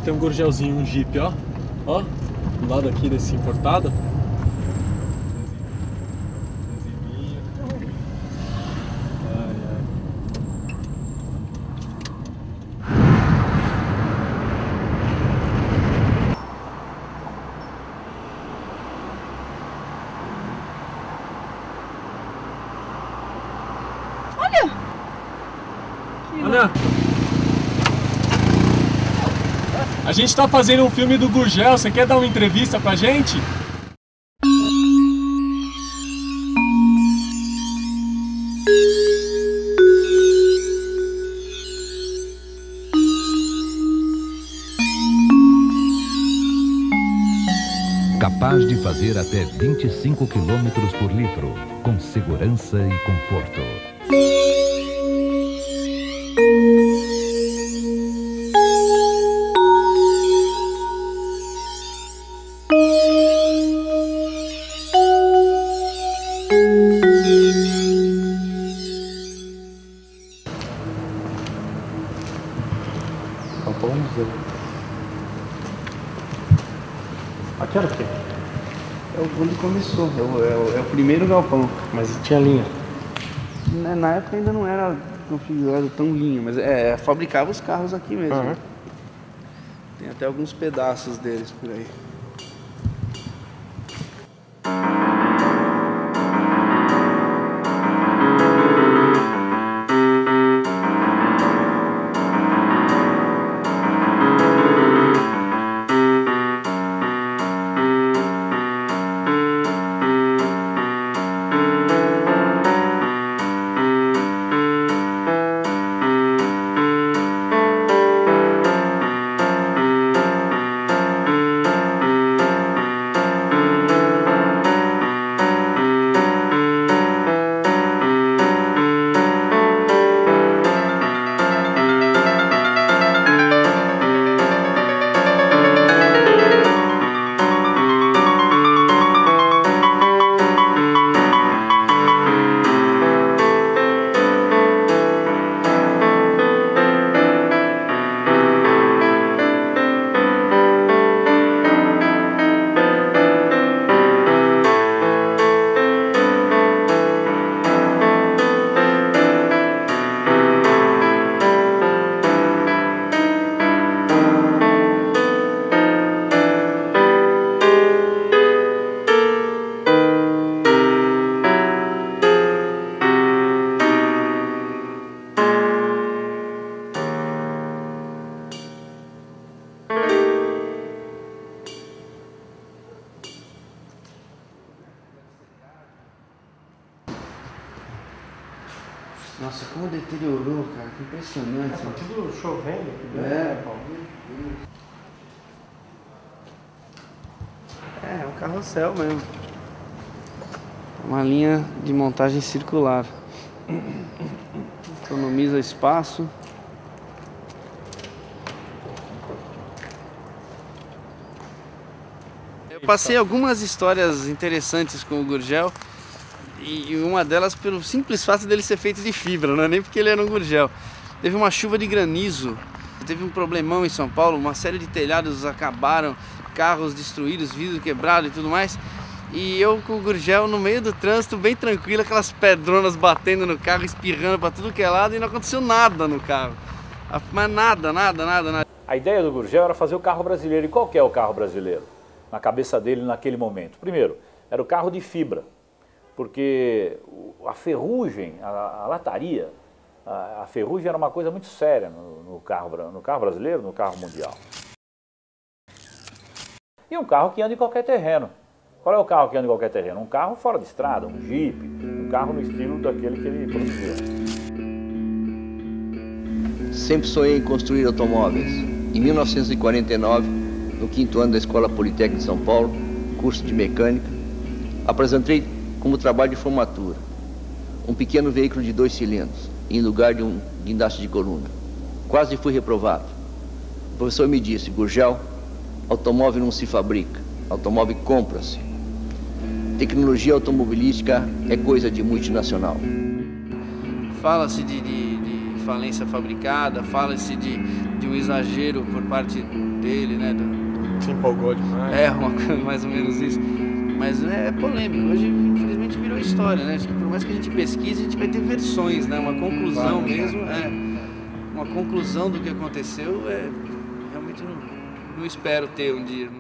tem um Gurgelzinho, um Jeep, ó. Ó, do lado aqui desse importado. Olha! A gente tá fazendo um filme do Gurgel, você quer dar uma entrevista pra gente? Capaz de fazer até 25 km por litro, com segurança e conforto. Aqui era o quê? É onde começou, é o primeiro galpão. Mas tinha linha? Na época ainda não era configurado tão linha, mas fabricava os carros aqui mesmo. Uhum. Tem até alguns pedaços deles por aí. Nossa, como deteriorou, cara, que impressionante. Tá tudo chovendo aqui dentro. É um carrossel mesmo. Uma linha de montagem circular. Economiza espaço. Eu passei algumas histórias interessantes com o Gurgel. E uma delas pelo simples fato dele ser feito de fibra, não é nem porque ele era um Gurgel. Teve uma chuva de granizo, teve um problemão em São Paulo, uma série de telhados acabaram, carros destruídos, vidro quebrado e tudo mais. E eu com o Gurgel no meio do trânsito, bem tranquilo, aquelas pedronas batendo no carro, espirrando para tudo que é lado e não aconteceu nada no carro. Mas nada. A ideia do Gurgel era fazer o carro brasileiro. E qual que é o carro brasileiro? Na cabeça dele naquele momento. Primeiro, era o carro de fibra. Porque a ferrugem, a lataria, a ferrugem era uma coisa muito séria no carro brasileiro, no carro mundial. E um carro que anda em qualquer terreno. Qual é o carro que anda em qualquer terreno? Um carro fora de estrada, um Jeep, um carro no estilo daquele que ele produziu. Sempre sonhei em construir automóveis. Em 1949, no 5º ano da Escola Politécnica de São Paulo, curso de mecânica, apresentei como trabalho de formatura um pequeno veículo de 2 cilindros, em lugar de um guindaste de coluna. Quase fui reprovado. O professor me disse: Gurgel, automóvel não se fabrica, automóvel compra-se. Tecnologia automobilística é coisa de multinacional. Fala-se de falência fabricada, fala-se de um exagero por parte dele, né? Se empolgou demais. É, uma coisa mais ou menos isso. Mas é polêmico. Hoje, infelizmente, virou história, né? Acho que por mais que a gente pesquise, a gente vai ter versões, né? Uma conclusão mesmo, uma conclusão do que aconteceu, realmente não espero ter um dia.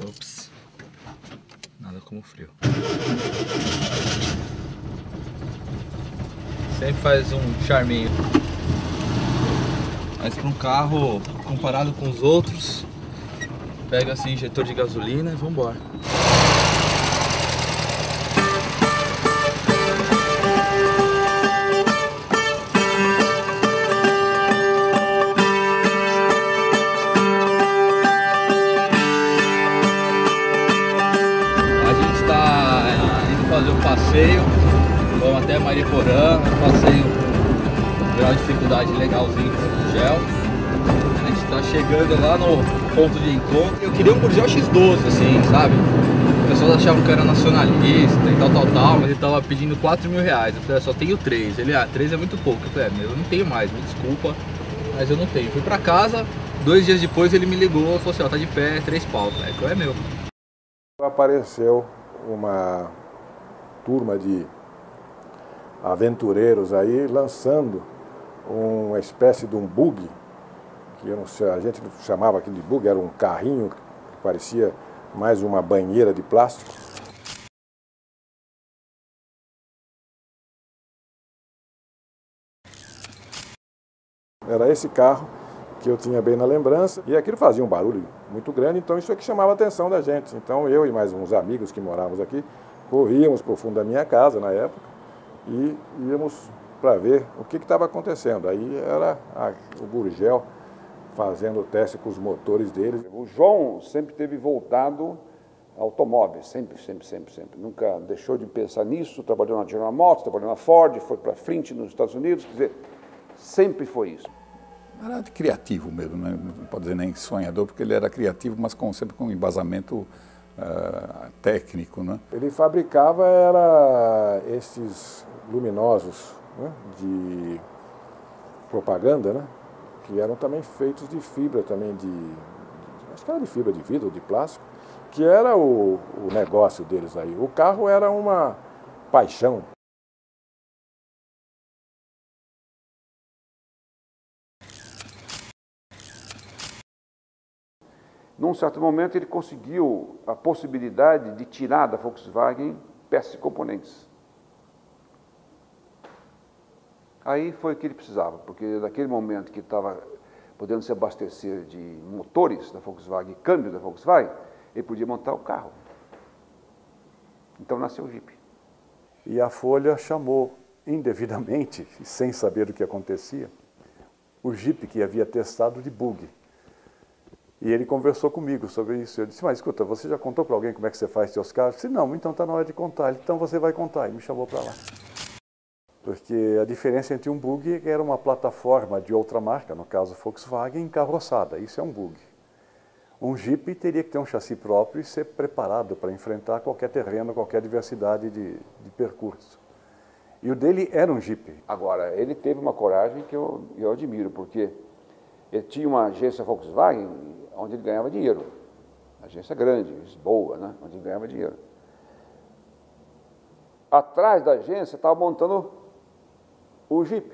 Ops, nada como frio. Sempre faz um charminho. Mas para um carro, comparado com os outros, pega assim injetor de gasolina e vambora. Fazer um passeio, vamos até Mariporã, um passeio com grau de dificuldade legalzinho com o Gurgel. A gente está chegando lá no ponto de encontro. Eu queria um Gurgel X12, assim, sabe? O pessoal achava que era nacionalista e tal, mas ele tava pedindo 4 mil reais. Eu falei, só tenho 3. Ele, 3 é muito pouco. Eu falei, eu não tenho mais, me desculpa, mas eu não tenho. Fui pra casa, 2 dias depois ele me ligou e falou assim, tá de pé, 3 pau, velho, é meu. Apareceu uma turma de aventureiros aí lançando uma espécie de um bug, que eu não sei, a gente chamava aquilo de bug, era um carrinho que parecia mais uma banheira de plástico. Era esse carro que eu tinha bem na lembrança, e aquilo fazia um barulho muito grande, então isso é que chamava a atenção da gente. Então eu e mais uns amigos que morávamos aqui, corríamos para o fundo da minha casa na época e íamos para ver o que estava acontecendo. Aí era o Gurgel fazendo o teste com os motores dele. O João sempre teve voltado a automóveis, sempre. Nunca deixou de pensar nisso, trabalhou na General Motors, trabalhou na Ford, foi para frente nos Estados Unidos, quer dizer, sempre foi isso. Era criativo mesmo, né? Não pode dizer nem sonhador, porque ele era criativo, mas sempre com embasamento técnico, né? Ele fabricava esses luminosos, né, de propaganda, né, que eram também feitos de fibra também acho que era de fibra de vidro, de plástico, que era o negócio deles aí. O carro era uma paixão. Num certo momento ele conseguiu a possibilidade de tirar da Volkswagen peças e componentes. Aí foi o que ele precisava, porque naquele momento que estava podendo se abastecer de motores da Volkswagen, câmbio da Volkswagen, ele podia montar o carro. Então nasceu o Jeep. E a Folha chamou indevidamente, sem saber o que acontecia, o Jeep que havia testado de bug. E ele conversou comigo sobre isso. Eu disse, mas escuta, você já contou para alguém como é que você faz seus carros? Eu disse, não, então está na hora de contar. Ele, então você vai contar. E me chamou para lá. Porque a diferença entre um bug era uma plataforma de outra marca, no caso Volkswagen, encarroçada. Isso é um bug. Um Jeep teria que ter um chassi próprio e ser preparado para enfrentar qualquer terreno, qualquer diversidade de percurso. E o dele era um Jeep. Agora, ele teve uma coragem que eu admiro, porque ele tinha uma agência Volkswagen onde ele ganhava dinheiro. Agência grande, boa, né? Onde ele ganhava dinheiro. Atrás da agência estava montando o Jeep.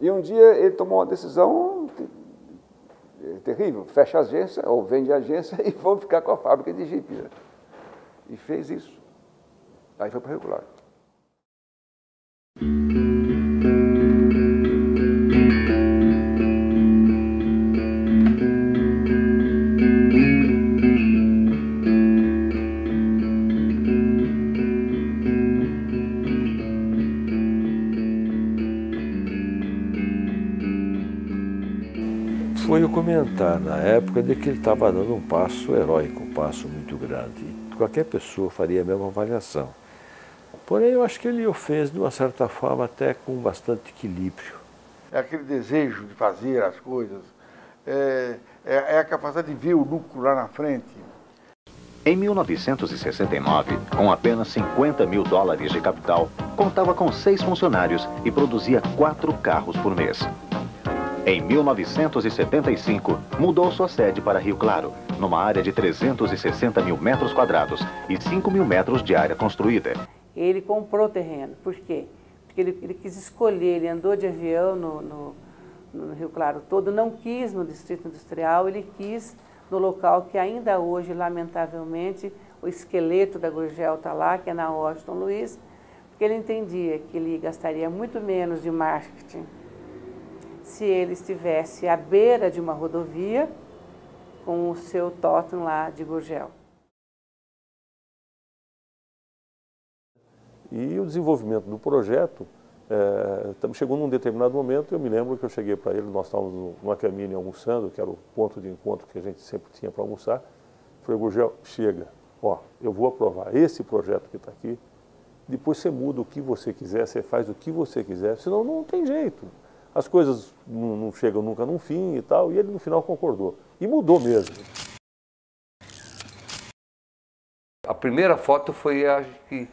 E um dia ele tomou uma decisão terrível, fecha a agência, ou vende a agência e vamos ficar com a fábrica de Jeep. Né? E fez isso. Aí foi para o regular. foi o comentar na época de que ele estava dando um passo heróico, um passo muito grande. E qualquer pessoa faria a mesma avaliação. Porém, eu acho que ele o fez de uma certa forma até com bastante equilíbrio. É aquele desejo de fazer as coisas, é a capacidade de ver o lucro lá na frente. Em 1969, com apenas 50 mil dólares de capital, contava com 6 funcionários e produzia 4 carros por mês. Em 1975, mudou sua sede para Rio Claro, numa área de 360 mil metros quadrados e 5 mil metros de área construída. Ele comprou terreno. Por quê? Porque ele quis escolher, ele andou de avião no Rio Claro todo, não quis no Distrito Industrial, ele quis no local que ainda hoje, lamentavelmente, o esqueleto da Gurgel está lá, que é na Washington Luiz, porque ele entendia que ele gastaria muito menos de marketing se ele estivesse à beira de uma rodovia com o seu tótem lá de Gurgel. E o desenvolvimento do projeto chegou num determinado momento. Eu me lembro que eu cheguei para ele, nós estávamos numa cabine almoçando, que era o ponto de encontro que a gente sempre tinha para almoçar. Falei, Gurgel, chega, ó, eu vou aprovar esse projeto que está aqui, depois você muda o que você quiser, você faz o que você quiser, senão não tem jeito. As coisas não chegam nunca num fim e tal, e ele no final concordou. E mudou mesmo. A primeira foto foi, acho que,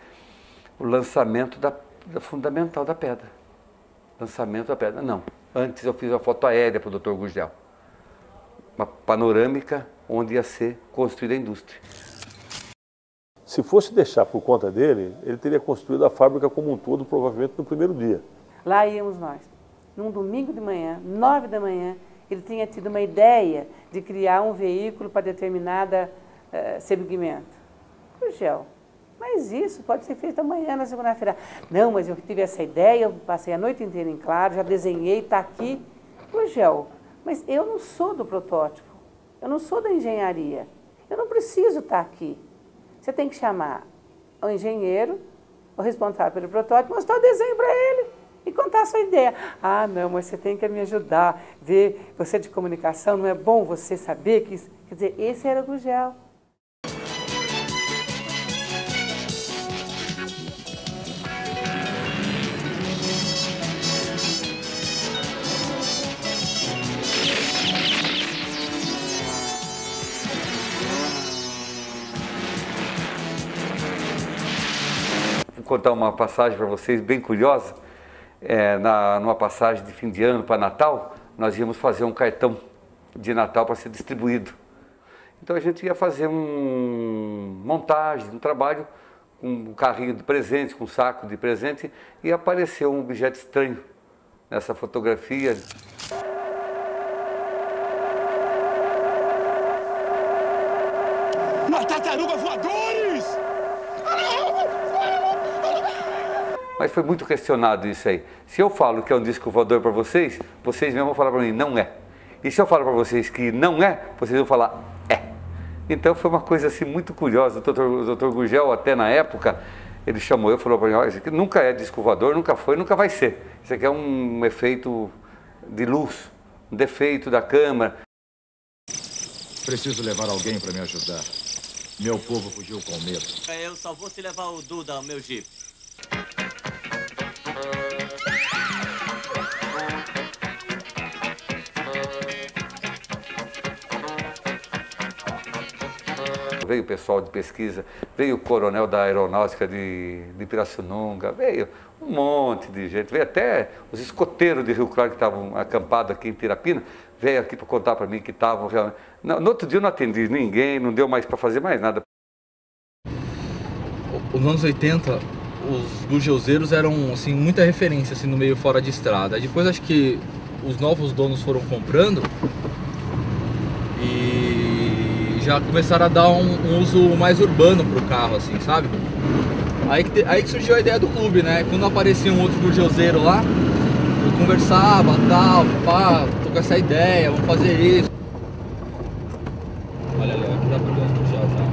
o lançamento da fundamental da pedra. Lançamento da pedra. Não. Antes eu fiz uma foto aérea para o Dr. Gurgel. Uma panorâmica onde ia ser construída a indústria. Se fosse deixar por conta dele, ele teria construído a fábrica como um todo, provavelmente no primeiro dia. Lá íamos nós. Num domingo de manhã, 9 da manhã, ele tinha tido uma ideia de criar um veículo para determinada segmento. Gurgel, mas isso pode ser feito amanhã, na segunda-feira. Não, mas eu tive essa ideia, eu passei a noite inteira em claro, já desenhei, está aqui. Gurgel, mas eu não sou do protótipo, eu não sou da engenharia, eu não preciso estar aqui. Você tem que chamar o engenheiro, o responsável pelo protótipo, mostrar o desenho para ele e contar a sua ideia. Ah, não, mas você tem que me ajudar, ver, você é de comunicação, não é bom você saber que isso... Quer dizer, esse era o Gurgel. Vou contar uma passagem para vocês bem curiosa. Numa passagem de fim de ano para Natal, nós íamos fazer um cartão de Natal para ser distribuído. Então a gente ia fazer montagem, um trabalho com um carrinho de presente, com um saco de presente, e apareceu um objeto estranho nessa fotografia. Uma tartaruga voadores! Mas foi muito questionado isso aí. Se eu falo que é um disco voador para vocês, vocês mesmos vão falar para mim, não é. E se eu falo para vocês que não é, vocês vão falar, é. Então foi uma coisa assim muito curiosa. O Dr. Gurgel, até na época, ele chamou eu e falou para mim, isso aqui nunca é disco voador, nunca foi, nunca vai ser. Isso aqui é um efeito de luz, um defeito da câmera. Preciso levar alguém para me ajudar. Meu povo fugiu com medo. Eu só vou te levar o Duda, o meu Jeep. Veio o pessoal de pesquisa, veio o coronel da aeronáutica de Pirassununga, veio um monte de gente, veio até os escoteiros de Rio Claro que estavam acampados aqui em Tirapina, veio aqui para contar para mim que estavam realmente... No outro dia eu não atendi ninguém, não deu mais para fazer mais nada. Nos anos 80, os gurgelzeiros eram assim, muita referência assim, no meio fora de estrada. Depois acho que os novos donos foram comprando e já começaram a dar um uso mais urbano pro carro, assim, sabe? Aí que surgiu a ideia do clube, né? Quando aparecia um outro gurgelzeiro lá, eu conversava, tal, pá, tô com essa ideia, vamos fazer isso. Olha ali, aqui dá pra ver os gurgel já.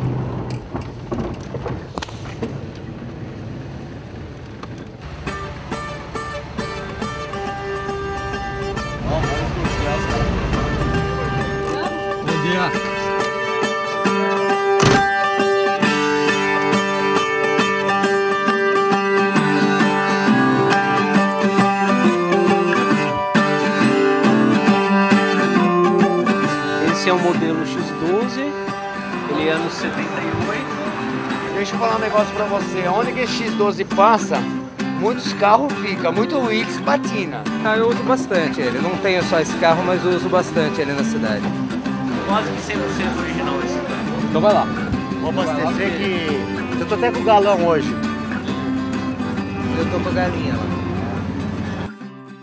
modelo X12, ele é anos 78. Deixa eu falar um negócio pra você, onde que esse X12 passa, muitos carros ficam, muito Wix patina. Ah, eu uso bastante ele, não tenho só esse carro, mas eu uso bastante ele na cidade. Quase que 100% original esse carro. Então vai lá. Vou abastecer que... eu tô até com o galão hoje. Eu tô com a galinha lá.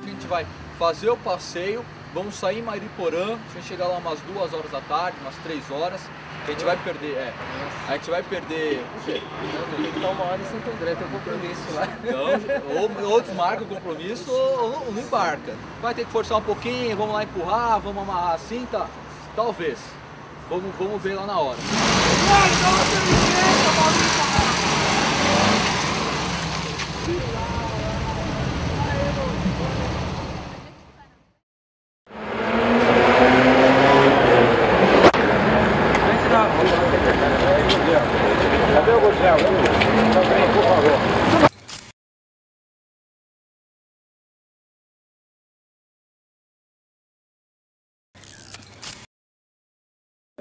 A gente vai fazer o passeio, vamos sair em Mariporã, a gente chegar lá umas 2 horas da tarde, umas 3 horas. A gente vai perder, a gente vai perder... Tem que estar 1 hora em Santo André, tem um compromisso lá. Então, ou desmarca o compromisso ou não embarca. Vai ter que forçar um pouquinho, vamos lá empurrar, vamos amarrar assim, tá? Talvez. Vamos ver lá na hora. Cadê o Gurgel? Também, por favor.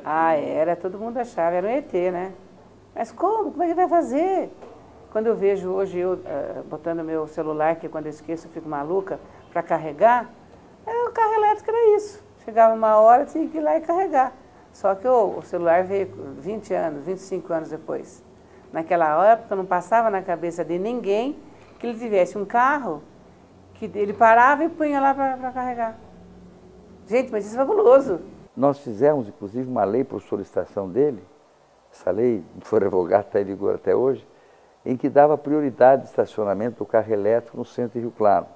Ah, era, todo mundo achava, era um ET, né? Mas como? Como é que vai fazer? Quando eu vejo hoje, eu botando meu celular, que quando eu esqueço eu fico maluca, para carregar, o carro elétrico era isso. Chegava 1 hora, tinha que ir lá e carregar. Só que o celular veio 20 anos, 25 anos depois. Naquela época não passava na cabeça de ninguém que ele tivesse um carro que ele parava e punha lá para carregar. Gente, mas isso é fabuloso. Nós fizemos, inclusive, uma lei por solicitação dele, essa lei foi revogada, está em vigor até hoje, em que dava prioridade de estacionamento do carro elétrico no centro de Rio Claro.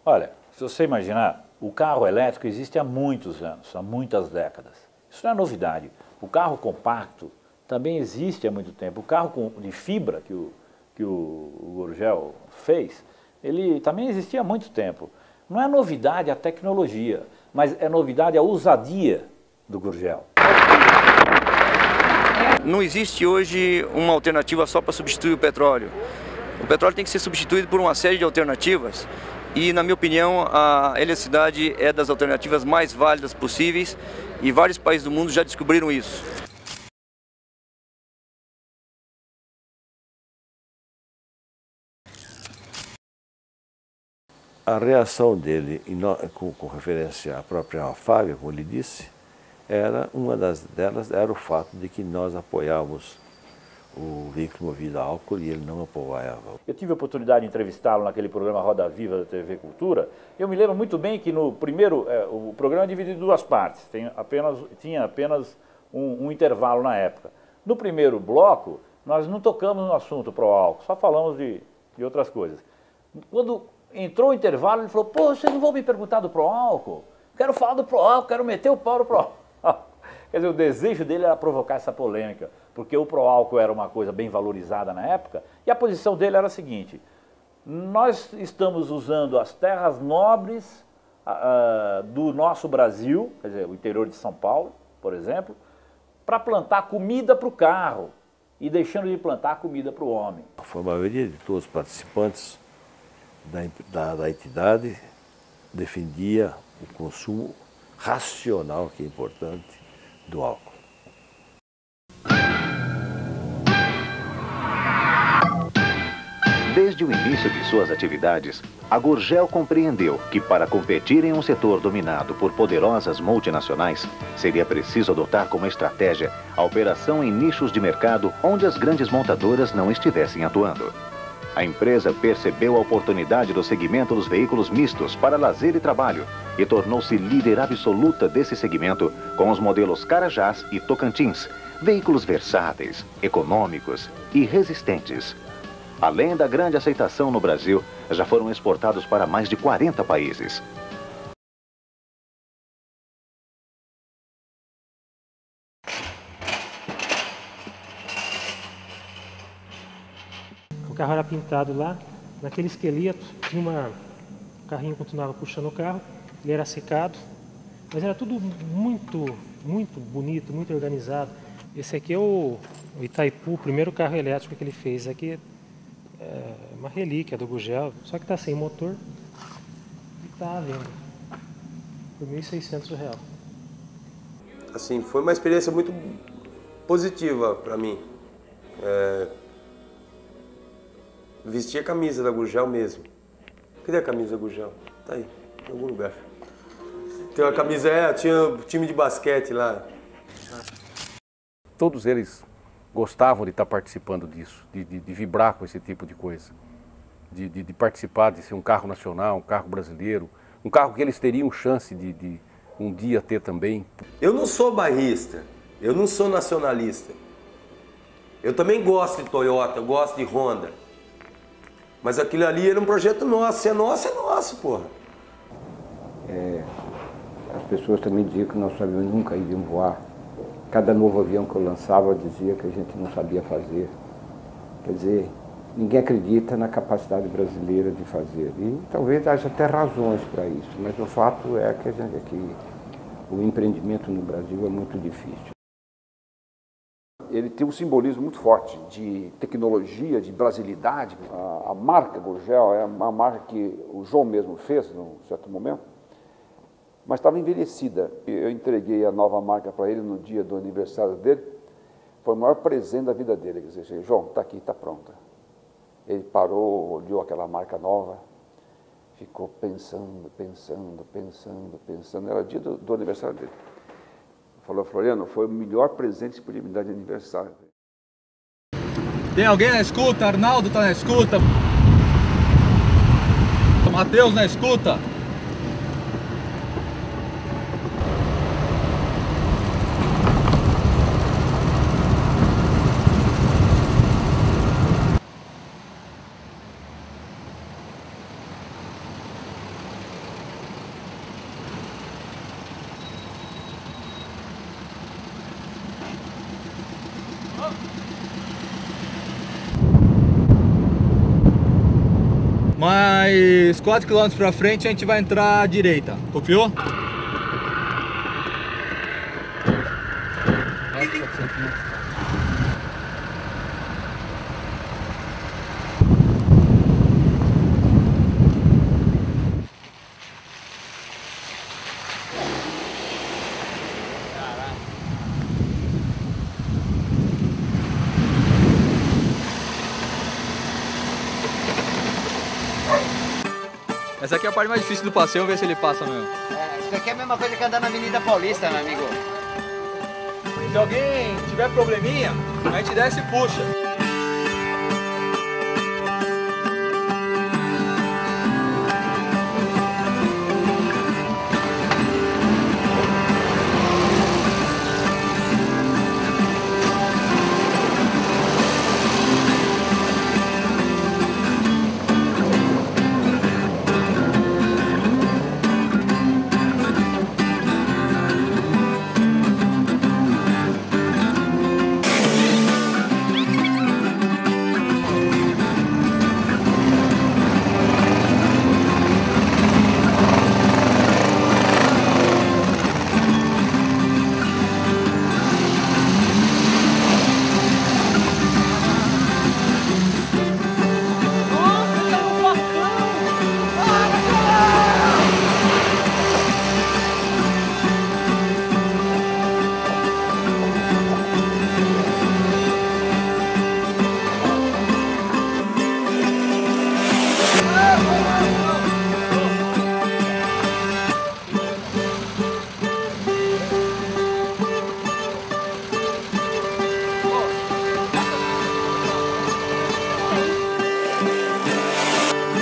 Olha, se você imaginar, o carro elétrico existe há muitos anos, há muitas décadas. Isso não é novidade. O carro compacto também existe há muito tempo. O carro de fibra que o Gurgel fez, ele também existia há muito tempo. Não é novidade a tecnologia, mas é novidade a ousadia do Gurgel. Não existe hoje uma alternativa só para substituir o petróleo. O petróleo tem que ser substituído por uma série de alternativas e, na minha opinião, a eletricidade é das alternativas mais válidas possíveis e vários países do mundo já descobriram isso. A reação dele com referência à própria Fábio, como ele disse, uma delas era o fato de que nós apoiávamos o veículo movido a álcool e ele não apoiava. Eu tive a oportunidade de entrevistá-lo naquele programa Roda Viva da TV Cultura. Eu me lembro muito bem que no primeiro, o programa é dividido em 2 partes, tinha apenas um intervalo na época. No primeiro bloco, nós não tocamos no assunto pro álcool, só falamos de outras coisas. Quando entrou o intervalo, ele falou, pô, vocês não vão me perguntar do pró-álcool? Quero falar do pró-álcool, quero meter o pau no pró-álcool. Quer dizer, o desejo dele era provocar essa polêmica, porque o pró-álcool era uma coisa bem valorizada na época, e a posição dele era a seguinte, nós estamos usando as terras nobres do nosso Brasil, quer dizer, o interior de São Paulo, por exemplo, para plantar comida para o carro, e deixando de plantar comida para o homem. Foi a maioria de todos os participantes da entidade defendia o consumo racional, que é importante, do álcool. Desde o início de suas atividades, a Gurgel compreendeu que para competir em um setor dominado por poderosas multinacionais, seria preciso adotar como estratégia a operação em nichos de mercado onde as grandes montadoras não estivessem atuando. A empresa percebeu a oportunidade do segmento dos veículos mistos para lazer e trabalho e tornou-se líder absoluta desse segmento com os modelos Carajás e Tocantins, veículos versáteis, econômicos e resistentes. Além da grande aceitação no Brasil, já foram exportados para mais de 40 países. O carro era pintado lá, naquele esqueleto, tinha o carrinho continuava puxando o carro, ele era secado, mas era tudo muito bonito, muito organizado. Esse aqui é o Itaipu, o primeiro carro elétrico que ele fez. Aqui é uma relíquia do Gurgel, só que está sem motor e está à venda por R$ 1.600. assim, foi uma experiência muito positiva para mim. Vestir a camisa da Gurgel mesmo. Cadê a camisa da Gurgel? Tá aí, em algum lugar. Tem uma camisa, tinha time de basquete lá. Todos eles gostavam de estar participando disso, de vibrar com esse tipo de coisa. De participar, de ser um carro nacional, um carro brasileiro, um carro que eles teriam chance de um dia ter também. Eu não sou bairrista, eu não sou nacionalista. Eu também gosto de Toyota, eu gosto de Honda. Mas aquilo ali era um projeto nosso, se é nosso, é nosso, porra. As pessoas também diziam que nossos aviões nunca iriam voar. Cada novo avião que eu lançava dizia que a gente não sabia fazer. Quer dizer, ninguém acredita na capacidade brasileira de fazer. E talvez haja até razões para isso, mas o fato é que o empreendimento no Brasil é muito difícil. Ele tem um simbolismo muito forte de tecnologia, de brasilidade. A marca Gurgel é uma marca que o João mesmo fez num certo momento, mas estava envelhecida. Eu entreguei a nova marca para ele no dia do aniversário dele. Foi o maior presente da vida dele. Quer dizer, João, está aqui, está pronta. Ele parou, olhou aquela marca nova, ficou pensando. Era o dia do aniversário dele. Falou, Floriano, foi o melhor presente que podia me dar de aniversário. Tem alguém na escuta? Arnaldo tá na escuta? Matheus na escuta? Mais 4 km pra frente a gente vai entrar à direita. Copiou? Essa aqui é a parte mais difícil do passeio, vamos ver se ele passa mesmo. Isso aqui é a mesma coisa que andar na Avenida Paulista, meu amigo. Se alguém tiver probleminha, a gente desce e puxa.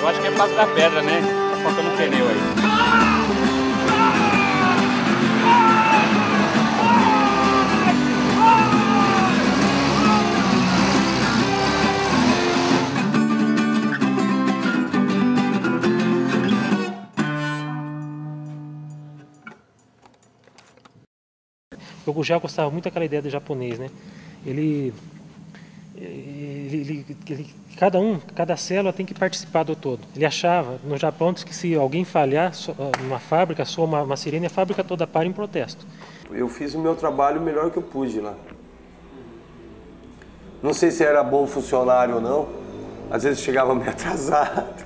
Eu acho que é por causa da pedra, né? Tá faltando um pneu aí. O Gurgel gostava muito daquela ideia do japonês, né? Cada célula tem que participar do todo. Ele achava no Japão que se alguém falhar numa fábrica, soa uma sirene, a fábrica toda para em protesto. Eu fiz o meu trabalho o melhor que eu pude lá. Não sei se era bom funcionário ou não, às vezes chegava meio atrasado.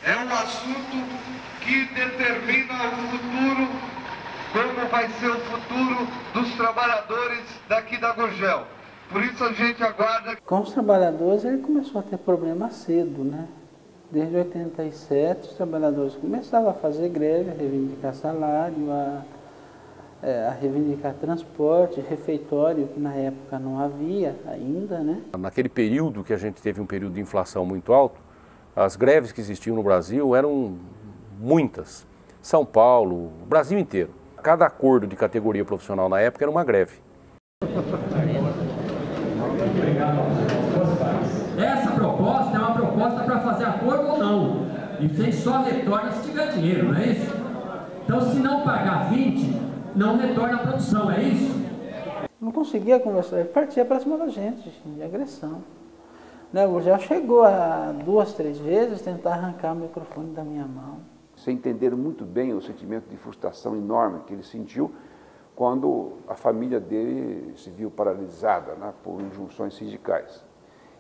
É um assunto que determina o futuro como vai ser o futuro dos trabalhadores daqui da Gurgel. Por isso a gente aguarda. Com os trabalhadores ele começou a ter problema cedo, né? Desde 87 os trabalhadores começaram a fazer greve, a reivindicar salário, a reivindicar transporte, refeitório, que na época não havia ainda, né? Naquele período que a gente teve um período de inflação muito alto, as greves que existiam no Brasil eram muitas. São Paulo, o Brasil inteiro. Cada acordo de categoria profissional na época era uma greve. Essa proposta é uma proposta para fazer acordo ou não. E você só retorna se tiver dinheiro, não é isso? Então, se não pagar 20, não retorna a produção, é isso? Não conseguia conversar, ele partia para cima da gente, de agressão. Né, o Gurgel chegou a 2, 3 vezes tentar arrancar o microfone da minha mão. Você entender muito bem o sentimento de frustração enorme que ele sentiu quando a família dele se viu paralisada, né, por injunções sindicais.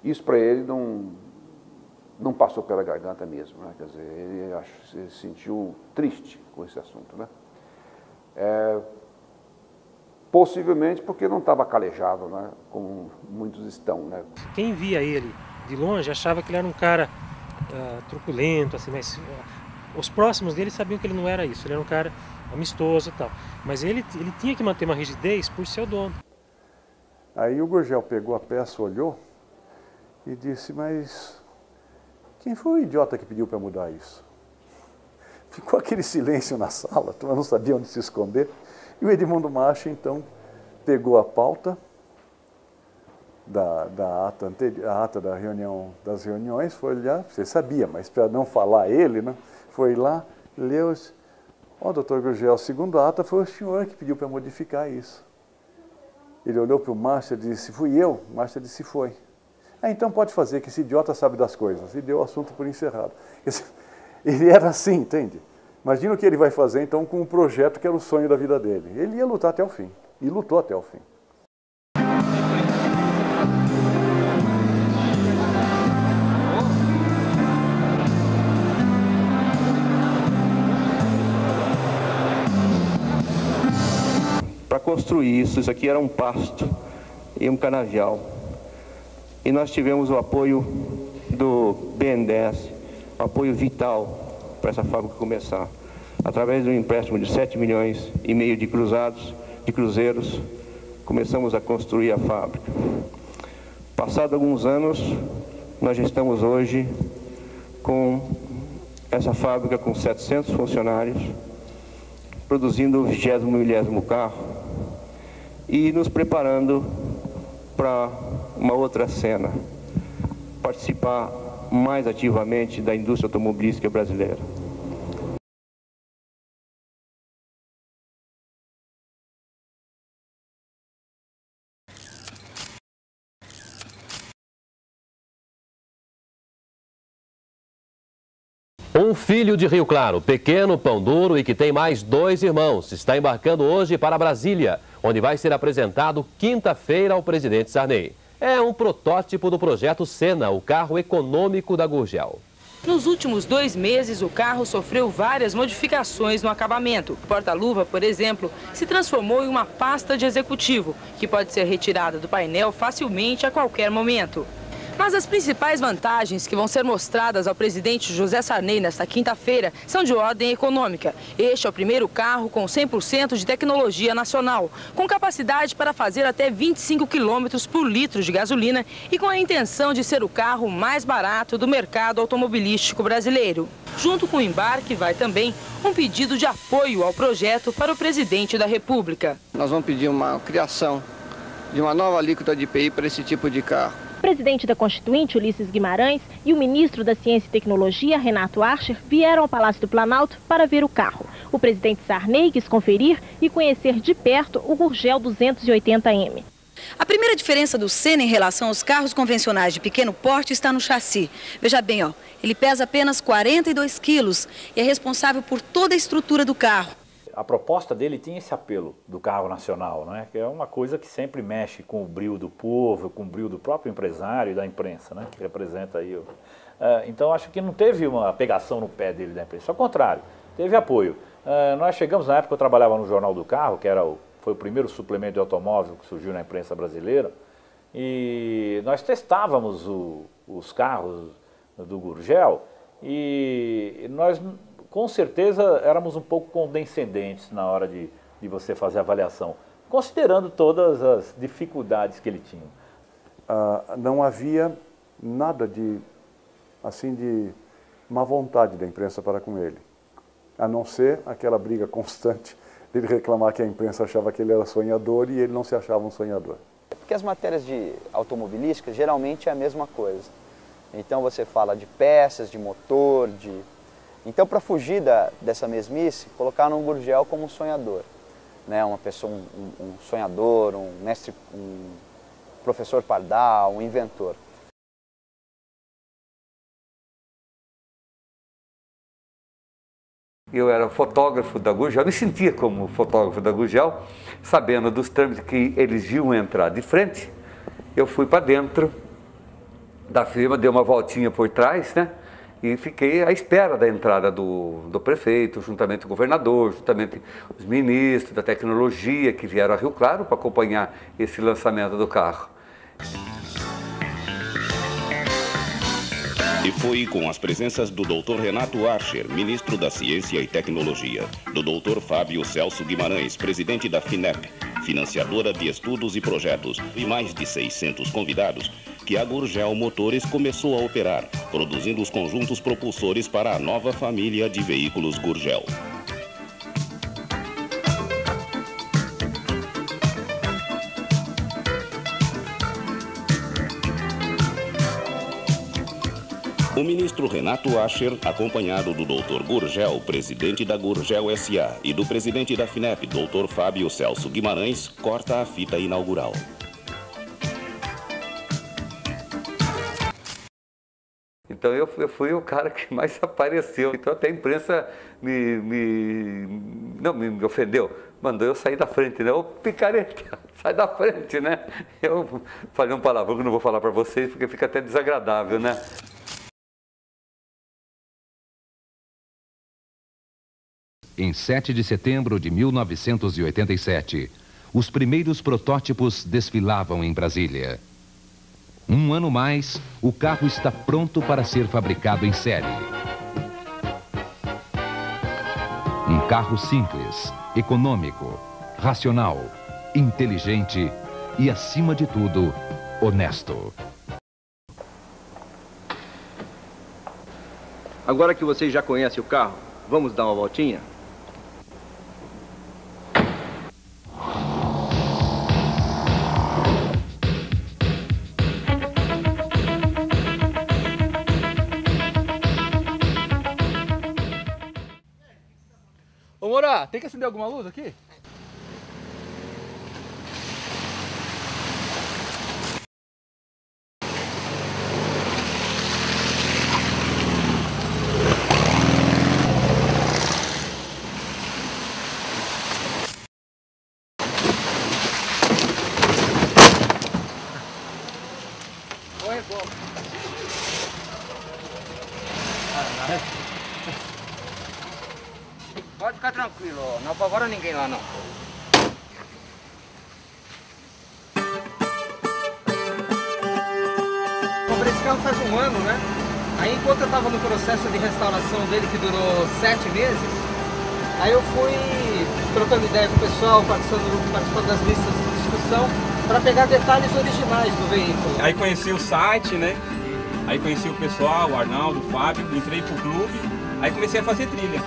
Isso para ele não passou pela garganta mesmo, né? Quer dizer, ele se sentiu triste com esse assunto, né? Possivelmente porque não estava calejado, né? Como muitos estão, né? Quem via ele de longe achava que ele era um cara truculento, assim, mas os próximos dele sabiam que ele não era isso, ele era um cara amistoso e tal. Mas ele tinha que manter uma rigidez por ser o dono. Aí o Gurgel pegou a peça, olhou e disse, mas quem foi o idiota que pediu para mudar isso? Ficou aquele silêncio na sala, tu não sabia onde se esconder. E o Edmundo Macha, então, pegou a pauta da ata das reuniões, foi olhar, você sabia, mas para não falar ele, né, foi lá, leu, doutor Gurgel, segundo a ata, foi o senhor que pediu para modificar isso. Ele olhou para o Macha e disse, fui eu? O Macha disse, foi. Então pode fazer, que esse idiota sabe das coisas. E deu o assunto por encerrado. Ele era assim, entende? Imagina o que ele vai fazer, então, com um projeto que era o sonho da vida dele. Ele ia lutar até o fim. E lutou até o fim. Para construir isso aqui era um pasto e um canavial. E nós tivemos o apoio do BNDES, um apoio vital para essa fábrica começar. Através de um empréstimo de 7,5 milhões de cruzeiros, começamos a construir a fábrica. Passados alguns anos, nós já estamos hoje com essa fábrica com 700 funcionários, produzindo o 20º carro e nos preparando para uma outra cena, participar mais ativamente da indústria automobilística brasileira. Um filho de Rio Claro, pequeno, pão duro e que tem mais 2 irmãos, está embarcando hoje para Brasília, onde vai ser apresentado quinta-feira ao presidente Sarney. É um protótipo do projeto Sena, o carro econômico da Gurgel. Nos últimos 2 meses, o carro sofreu várias modificações no acabamento. O porta-luva, por exemplo, se transformou em uma pasta de executivo, que pode ser retirada do painel facilmente a qualquer momento. Mas as principais vantagens que vão ser mostradas ao presidente José Sarney nesta quinta-feira são de ordem econômica. Este é o primeiro carro com 100% de tecnologia nacional, com capacidade para fazer até 25 km por litro de gasolina e com a intenção de ser o carro mais barato do mercado automobilístico brasileiro. Junto com o embarque vai também um pedido de apoio ao projeto para o presidente da República. Nós vamos pedir uma criação de uma nova alíquota de IPI para esse tipo de carro. O presidente da Constituinte, Ulisses Guimarães, e o ministro da Ciência e Tecnologia, Renato Archer, vieram ao Palácio do Planalto para ver o carro. O presidente Sarney quis conferir e conhecer de perto o Gurgel 280M. A primeira diferença do Sena em relação aos carros convencionais de pequeno porte está no chassi. Veja bem, ele pesa apenas 42 quilos e é responsável por toda a estrutura do carro. A proposta dele tinha esse apelo do carro nacional, né? Que é uma coisa que sempre mexe com o brio do povo, com o brio do próprio empresário e da imprensa, né? Que representa aí. Então acho que não teve uma pegação no pé dele da imprensa, ao contrário. Teve apoio. Nós chegamos, na época eu trabalhava no Jornal do Carro, que foi o primeiro suplemento de automóvel que surgiu na imprensa brasileira, e nós testávamos os carros do Gurgel e nós, com certeza, éramos um pouco condescendentes na hora de você fazer a avaliação, considerando todas as dificuldades que ele tinha. Não havia nada de má vontade da imprensa para com ele, a não ser aquela briga constante dele reclamar que a imprensa achava que ele era sonhador e ele não se achava um sonhador. Porque as matérias de automobilística geralmente é a mesma coisa. Então você fala de peças, de motor, Então, para fugir dessa mesmice, colocaram o Gurgel como um sonhador, né? Uma pessoa, um sonhador, um mestre, um professor pardal, um inventor. Eu era fotógrafo da Gurgel, me sentia como fotógrafo da Gurgel, sabendo dos trâmites que eles iam entrar de frente. Eu fui para dentro da firma, dei uma voltinha por trás, né? E fiquei à espera da entrada do prefeito, juntamente com o governador, juntamente os ministros da tecnologia que vieram a Rio Claro para acompanhar esse lançamento do carro. E foi com as presenças do Dr. Renato Archer, ministro da Ciência e Tecnologia, do Dr. Fábio Celso Guimarães, presidente da FINEP, financiadora de estudos e projetos, e mais de 600 convidados, que a Gurgel Motores começou a operar, produzindo os conjuntos propulsores para a nova família de veículos Gurgel. O ministro Renato Archer, acompanhado do Dr. Gurgel, presidente da Gurgel S.A. e do presidente da FINEP, Dr. Fábio Celso Guimarães, corta a fita inaugural. Então eu fui o cara que mais apareceu. Então até a imprensa não me ofendeu, mandou eu sair da frente, né? Ô picareta, sai da frente, né? Eu falei um palavrão que não vou falar para vocês porque fica até desagradável, né? Em 7 de setembro de 1987, os primeiros protótipos desfilavam em Brasília. Um ano mais, o carro está pronto para ser fabricado em série. Um carro simples, econômico, racional, inteligente e, acima de tudo, honesto. Agora que vocês já conhecem o carro, vamos dar uma voltinha? Ô Morá, tem que acender alguma luz aqui? Oi, bom. Pode ficar tranquilo, não apavora ninguém lá não. Comprei esse carro faz um ano, né? Aí enquanto eu estava no processo de restauração dele, que durou 7 meses, aí eu fui trocando ideia com o pessoal, participando das listas de discussão, para pegar detalhes originais do veículo. Aí conheci o site, né? Aí conheci o pessoal, o Arnaldo, o Fábio, entrei pro clube, aí comecei a fazer trilha.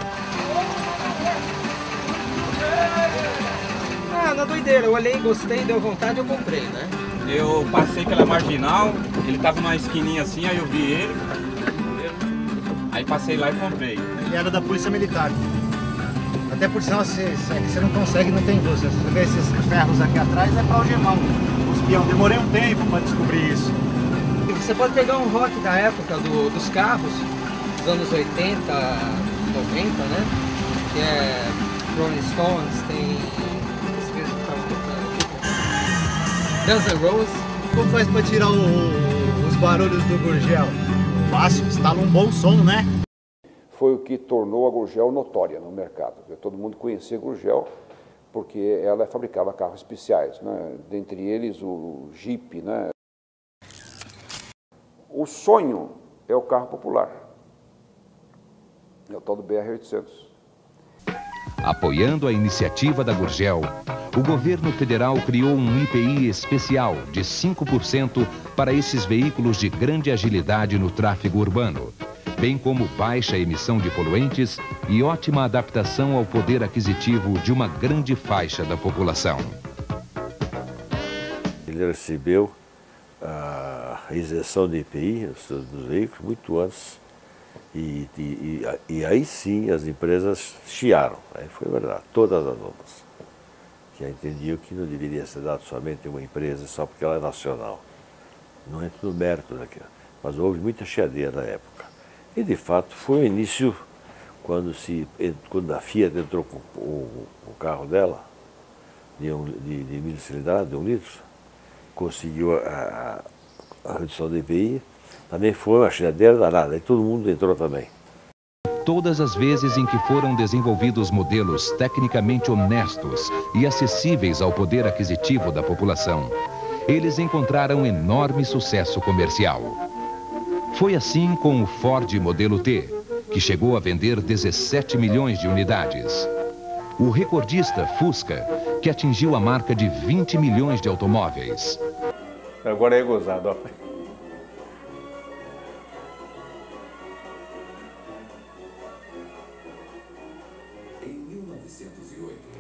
Ah, na doideira, eu olhei, gostei, deu vontade, eu comprei, né? Eu passei pela Marginal, ele tava numa esquininha assim, aí eu vi ele, aí passei lá e comprei. Ele era da Polícia Militar. Até por sinal, você não consegue, não tem luz. Você vê esses ferros aqui atrás, é para algemar os peão. Demorei um tempo para descobrir isso. Você pode pegar um rock da época dos carros, dos anos 80, 90, né? Que é Rolling Stones, tem... Guns N' Roses. Como faz para tirar os barulhos do Gurgel? Fácil, instala um bom som, né? foi o que tornou a Gurgel notória no mercado. Todo mundo conhecia a Gurgel porque ela fabricava carros especiais, né? Dentre eles o Jeep, né? O sonho é o carro popular, é o tal do BR-800. Apoiando a iniciativa da Gurgel, o governo federal criou um IPI especial de 5% para esses veículos de grande agilidade no tráfego urbano, bem como baixa emissão de poluentes e ótima adaptação ao poder aquisitivo de uma grande faixa da população. Ele recebeu a isenção de IPI dos veículos muito antes e aí sim as empresas chiaram, aí foi verdade, todas as outras, que entendiam que não deveria ser dado somente a uma empresa só porque ela é nacional. Não entra no mérito daquilo, mas houve muita chiadeira na época. E de fato foi o início, quando a Fiat entrou com o carro dela, de 1.000 cilindradas, de 1 litro, conseguiu a redução do IPI, também foi uma chiadeira danada, e todo mundo entrou também. Todas as vezes em que foram desenvolvidos modelos tecnicamente honestos e acessíveis ao poder aquisitivo da população, eles encontraram enorme sucesso comercial. Foi assim com o Ford Modelo T, que chegou a vender 17 milhões de unidades. O recordista Fusca, que atingiu a marca de 20 milhões de automóveis. Agora é gozado, ó.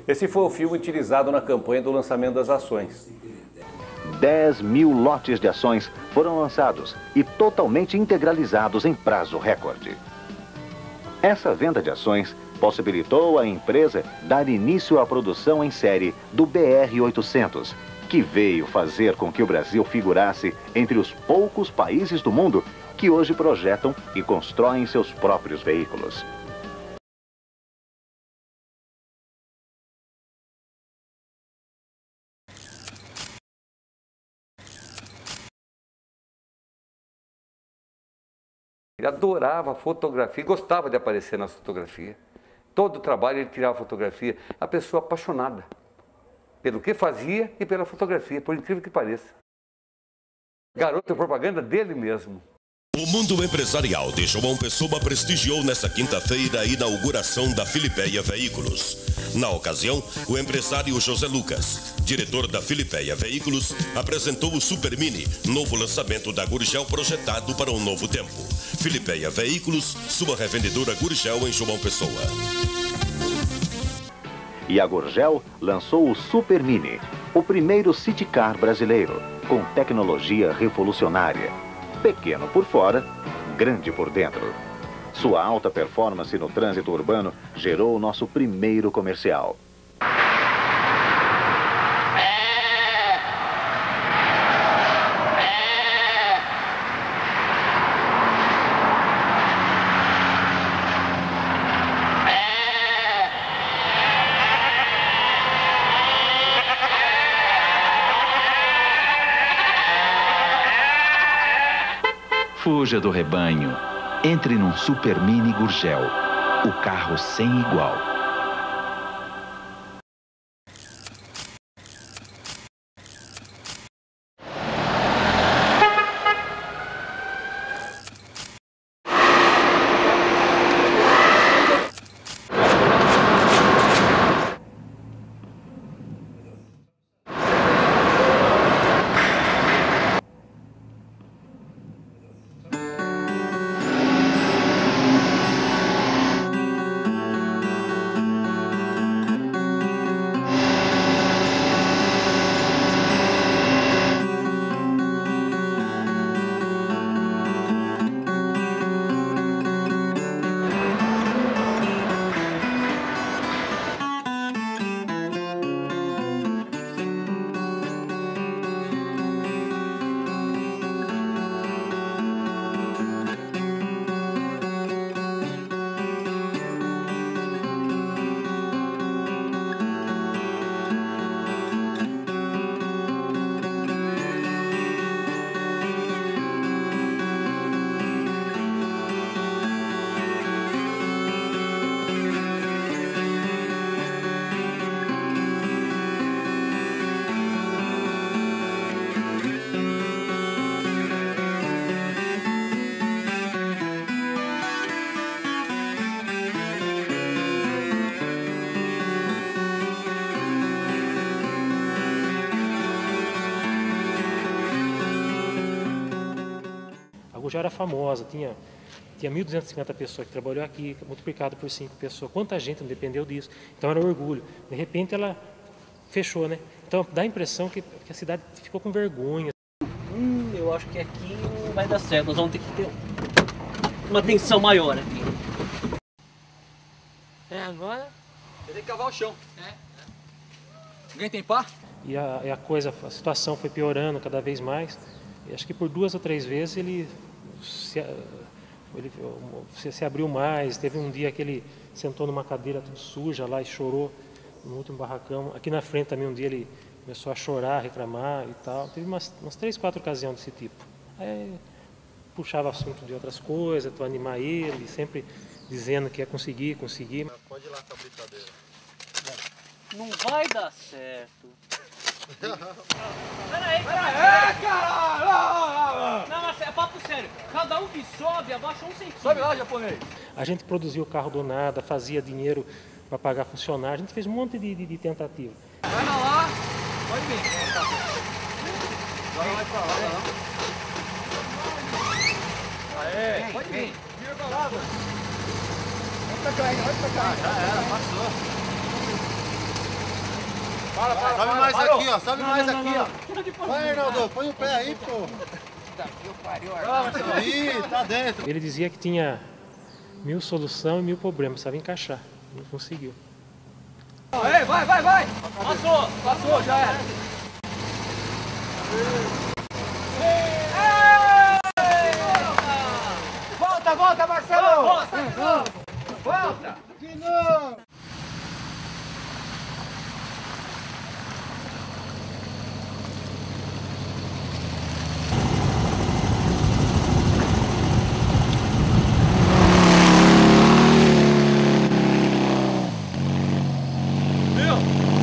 Esse foi o filme utilizado na campanha do lançamento das ações. 10 mil lotes de ações foram lançados e totalmente integralizados em prazo recorde. Essa venda de ações possibilitou à empresa dar início à produção em série do BR-800, que veio fazer com que o Brasil figurasse entre os poucos países do mundo que hoje projetam e constroem seus próprios veículos. Ele adorava fotografia, gostava de aparecer na fotografia. Todo o trabalho ele tirava fotografia. A pessoa apaixonada pelo que fazia e pela fotografia, por incrível que pareça. Garoto, propaganda dele mesmo. O mundo empresarial de João Pessoa prestigiou nesta quinta-feira a inauguração da Filipeia Veículos. Na ocasião, o empresário José Lucas, diretor da Filipeia Veículos, apresentou o Super Mini, novo lançamento da Gurgel projetado para um novo tempo. Filipeia Veículos, sua revendedora Gurgel em João Pessoa. E a Gurgel lançou o Super Mini, o primeiro city car brasileiro, com tecnologia revolucionária. Pequeno por fora, grande por dentro. Sua alta performance no trânsito urbano gerou o nosso primeiro comercial. Fuja do rebanho. Entre num Super Mini Gurgel, o carro sem igual. Gurgel era famosa, tinha 1.250 pessoas que trabalhou aqui, multiplicado por 5 pessoas. Quanta gente não dependeu disso? Então era um orgulho. De repente ela fechou, né? Então dá a impressão que a cidade ficou com vergonha. Eu acho que aqui não vai dar certo, nós vamos ter que ter uma atenção maior aqui. Agora... Tem que cavar o chão. Alguém tem pá? E a situação foi piorando cada vez mais. E acho que por 2 ou 3 vezes ele se abriu mais. Teve um dia que ele sentou numa cadeira tudo suja lá e chorou no último barracão. Aqui na frente também um dia ele começou a chorar, reclamar e tal. Teve umas 3, 4 ocasiões desse tipo. Aí puxava assunto de outras coisas para animar ele, sempre dizendo que ia conseguir. Pode ir lá com a brincadeira. Não vai dar certo. Peraí, caralho! Não, mas é papo sério. Cada um que sobe, abaixa 1 centímetro. Sobe lá, japonês. A gente produzia o carro do nada, fazia dinheiro para pagar funcionário. A gente fez um monte de tentativa. Vai lá, pode vir. Agora vai pra lá, não. Aê, pode vir. Vira pra lá, mano. Vai pra cá. Já era, passou. Sobe mais aqui, ó. Sobe mais aqui, ó. Vai, Arnaldo, põe o pé aí, pô. Ih, tá dentro. Ele dizia que tinha 1000 soluções e 1000 problemas, precisava encaixar. Não conseguiu. Ei, vai! Passou, já era. Volta, Marcelo! Volta! De novo!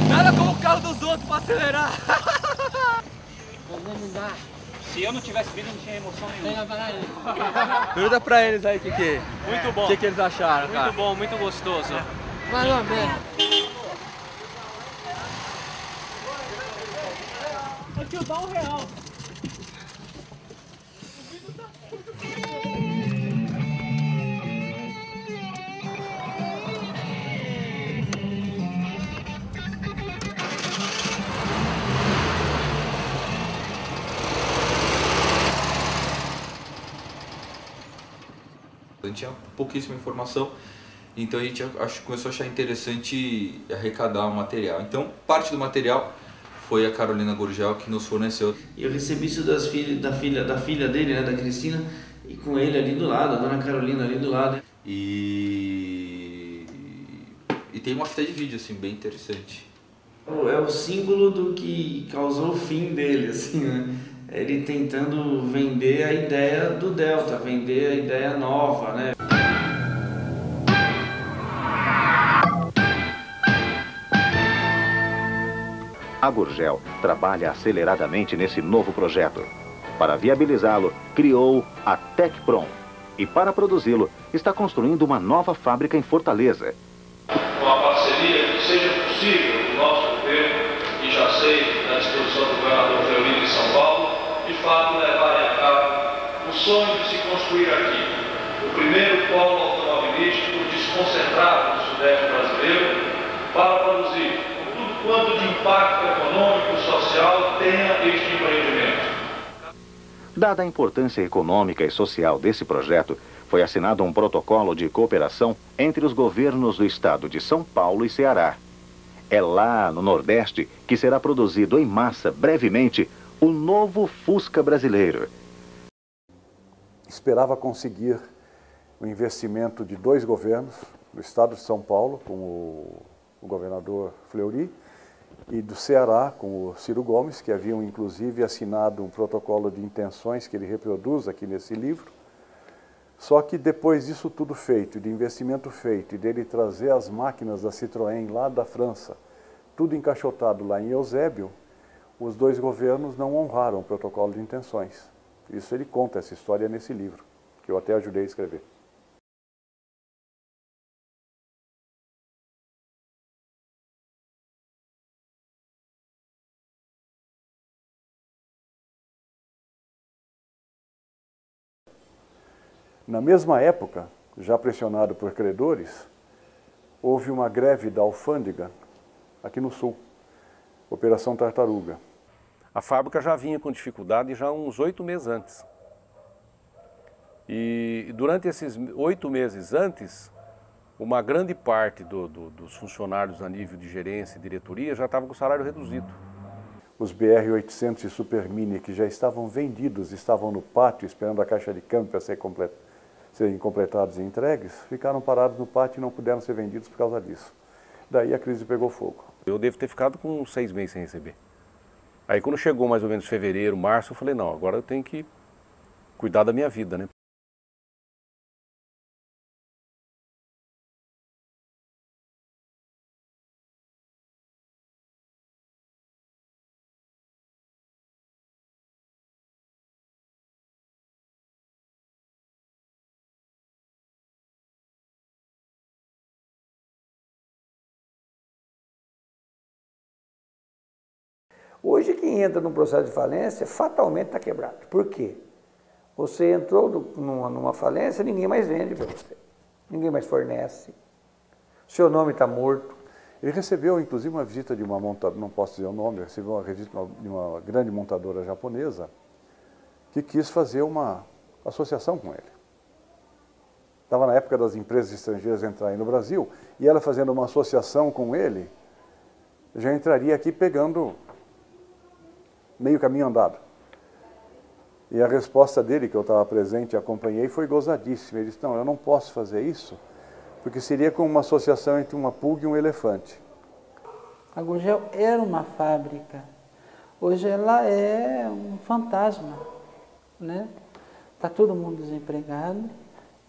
Nada como o carro dos outros pra acelerar. Não dá. Se eu não tivesse vindo, não tinha emoção nenhuma. Pergunta pra eles aí Muito bom. o que eles acharam, cara. Muito bom, muito gostoso. Vai lá, velho. Aqui eu dou R$1. A gente tinha pouquíssima informação, então a gente começou a achar interessante arrecadar o material. Então, parte do material foi a Carolina Gurgel que nos forneceu. Eu recebi isso da filha dele, né, da Cristina, e com ele ali do lado, a dona Carolina ali do lado. E tem uma fita de vídeo assim bem interessante. É o símbolo do que causou o fim dele, assim, né? Ele tentando vender a ideia do Delta, vender a ideia nova, né? A Gurgel trabalha aceleradamente nesse novo projeto. Para viabilizá-lo, criou a Tecprom e, para produzi-lo, está construindo uma nova fábrica em Fortaleza. Uma parceria que seja possível do nosso governo, e já sei da disposição do governador Fleury de São Paulo, de fato levarem a cabo o sonho de se construir aqui o primeiro polo automobilístico desconcentrado no sudeste brasileiro para produzir tudo quanto de impacto econômico e social tenha este empreendimento. Dada a importância econômica e social desse projeto, foi assinado um protocolo de cooperação entre os governos do estado de São Paulo e Ceará. É lá no Nordeste que será produzido em massa, brevemente, o novo Fusca brasileiro. Esperava conseguir o investimento de 2 governos, do estado de São Paulo, com o governador Fleury, e do Ceará, com o Ciro Gomes, que haviam inclusive assinado um protocolo de intenções que ele reproduz aqui nesse livro. Só que depois disso tudo feito, de investimento feito, e dele trazer as máquinas da Citroën lá da França, tudo encaixotado lá em Eusébio, os 2 governos não honraram o protocolo de intenções. Isso ele conta, essa história nesse livro, que eu até ajudei a escrever. Na mesma época, já pressionado por credores, houve uma greve da alfândega aqui no Sul, Operação Tartaruga. A fábrica já vinha com dificuldade já uns 8 meses antes. E durante esses 8 meses antes, uma grande parte dos funcionários a nível de gerência e diretoria já estavam com salário reduzido. Os BR-800 e Super Mini, que já estavam vendidos, estavam no pátio esperando a caixa de câmbio para serem completados e entregues, ficaram parados no pátio e não puderam ser vendidos por causa disso. Daí a crise pegou fogo. Eu devo ter ficado com 6 meses sem receber. Aí quando chegou mais ou menos fevereiro, março, eu falei, não, agora eu tenho que cuidar da minha vida, né? Hoje quem entra num processo de falência fatalmente está quebrado. Por quê? Você entrou numa falência, ninguém mais vende para você. Ninguém mais fornece. Seu nome está morto. Ele recebeu, inclusive, uma visita de uma montadora, não posso dizer o nome, recebeu uma visita de uma grande montadora japonesa que quis fazer uma associação com ele. Estava na época das empresas estrangeiras entrarem no Brasil, e ela fazendo uma associação com ele, já entraria aqui pegando meio caminho andado. E a resposta dele, que eu estava presente e acompanhei, foi gozadíssima. Ele disse, não, eu não posso fazer isso, porque seria como uma associação entre uma pulga e um elefante. A Gurgel era uma fábrica. Hoje ela é um fantasma, né? Está todo mundo desempregado,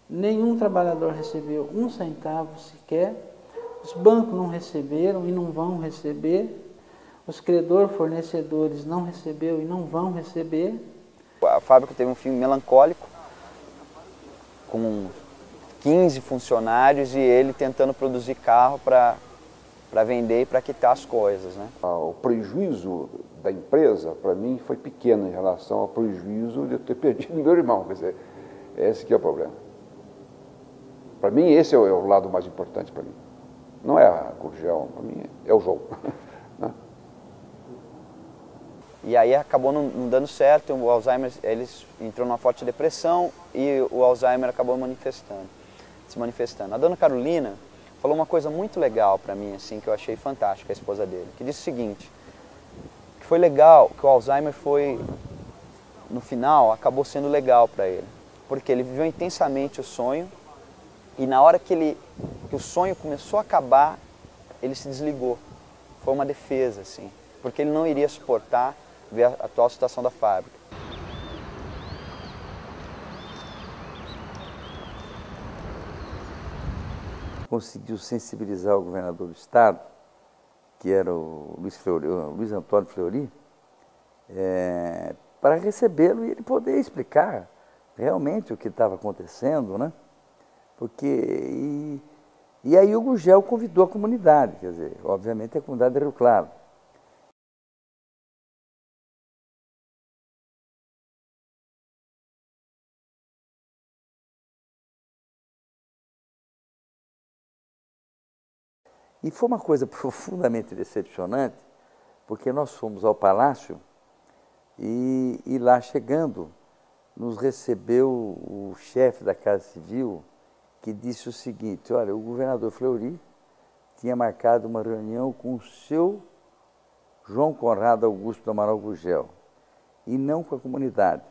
nenhum trabalhador recebeu 1 centavo sequer, os bancos não receberam e não vão receber, os credores, fornecedores não recebeu e não vão receber. A fábrica teve um fim melancólico, com 15 funcionários e ele tentando produzir carro para vender e para quitar as coisas, né? O prejuízo da empresa, para mim, foi pequeno em relação ao prejuízo de eu ter perdido meu irmão. Quer dizer, esse que é o problema. Para mim, esse é o lado mais importante para mim. Não é a Gurgel, para mim é o jogo. E aí acabou não dando certo, o Alzheimer, eles entrou numa forte depressão e o Alzheimer acabou se manifestando. A dona Carolina falou uma coisa muito legal para mim, assim, que eu achei fantástica, a esposa dele, que disse o seguinte, que foi legal, que o Alzheimer foi, no final, acabou sendo legal para ele, porque ele viveu intensamente o sonho e na hora que o sonho começou a acabar, ele se desligou. Foi uma defesa, assim, porque ele não iria suportar ver a atual situação da fábrica. Conseguiu sensibilizar o governador do estado, que era o Luiz Antônio Fleury, para recebê-lo e ele poder explicar realmente o que estava acontecendo, né? Porque, e aí o Gurgel convidou a comunidade, quer dizer, obviamente a comunidade de Rio Claro. E foi uma coisa profundamente decepcionante, porque nós fomos ao palácio e lá chegando, nos recebeu o chefe da Casa Civil, que disse o seguinte, olha, o governador Fleury tinha marcado uma reunião com o seu João Conrado Augusto do Amaral Gurgel, e não com a comunidade.